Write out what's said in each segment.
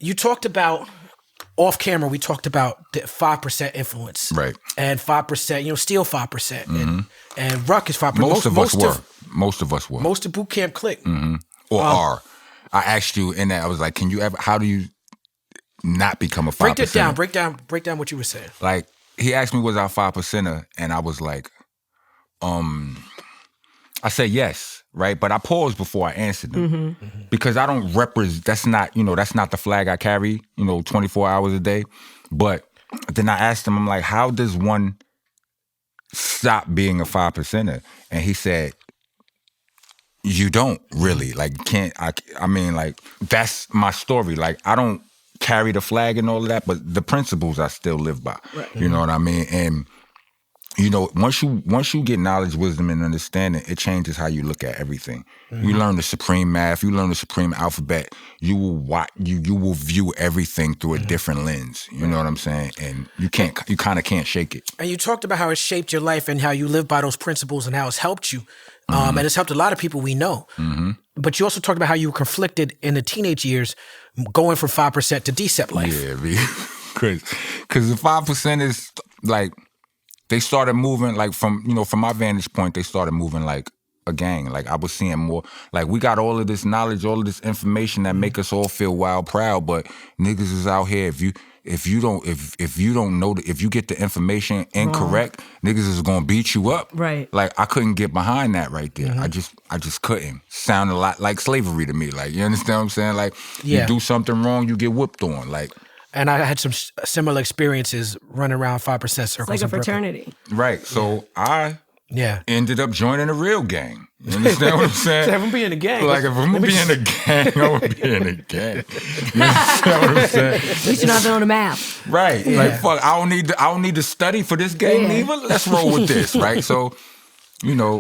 you talked about off camera. We talked about the 5% influence, right? And 5%, steal 5%, and Ruck is 5%. Most of us were. Most of boot camp Clik, or are. I asked you in that. I was like, "Can you ever? How do you not become a 5%?" Break that down. Break down what you were saying. Like he asked me, "Was I 5%er?" And I was like, I said yes. Right, but I paused before I answered them because I don't represent. That's not the flag I carry. 24 hours a day. But then I asked him, I'm like, how does one stop being a 5%er? And he said, you don't really can't. I mean, that's my story. Like I don't carry the flag and all of that, but the principles I still live by. Right. You know what I mean? And once you get knowledge, wisdom, and understanding, it changes how you look at everything. You learn the supreme math, you learn the supreme alphabet. You will view everything through a different lens. You know what I'm saying? And you kind of can't shake it. And you talked about how it shaped your life and how you live by those principles and how it's helped you. And it's helped a lot of people we know. But you also talked about how you were conflicted in the teenage years, going from 5% to Decept life. Yeah, because the 5% is like. They started moving from my vantage point, they started moving like a gang. Like I was seeing more, like we got all of this knowledge, all of this information that make us all feel wild proud, but niggas is out here. If you don't know, if you get the information incorrect, niggas is gonna beat you up. Right. Like I couldn't get behind that right there. I just couldn't. Sounded a lot like slavery to me. Like you understand what I'm saying? Like you do something wrong, you get whooped on. Like. And I had some similar experiences running around 5% circles. It's like a fraternity. Right. So I ended up joining a real gang. You understand what I'm saying? So if I'm being a gang. Like if I'm being a gang, I'm going to be in a gang. You understand what I'm saying? At least you're not on the map. Right. Yeah. Like fuck, I don't need to study for this game either. Let's roll with this, right? So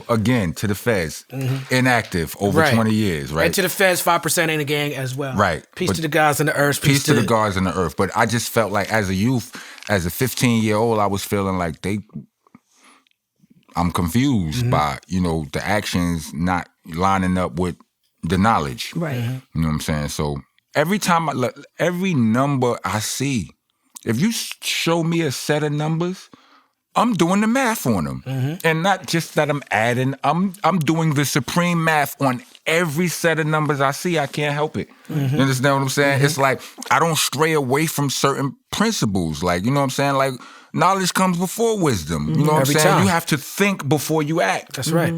again, to the feds, inactive over 20 years, right? And to the feds, 5% ain't a gang as well. Right. Peace to the guys in the earth. Peace to the guards in the earth. But I just felt like as a youth, as a 15-year-old, I was feeling like I'm confused by, the actions not lining up with the knowledge. Right. You know what I'm saying? So every time every number I see, if you show me a set of numbers, I'm doing the math on them. And not just that I'm adding, I'm doing the supreme math on every set of numbers I see. I can't help it. You understand what I'm saying? It's like I don't stray away from certain principles. Like, you know what I'm saying? Like knowledge comes before wisdom. You know what I'm saying? Time. You have to think before you act. That's right.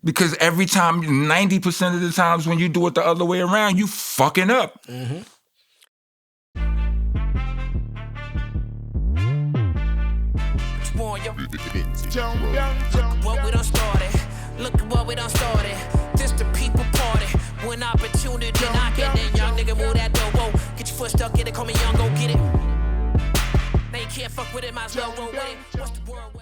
Because every time, 90% of the times when you do it the other way around, you fucking up. What we done started. Look at what we done started. This the people party. When opportunity knocking, then young nigga move that door. Whoa, get your foot stuck in it, call me young, go get it. Now you can't fuck with it, might as well roll with it. What's the word?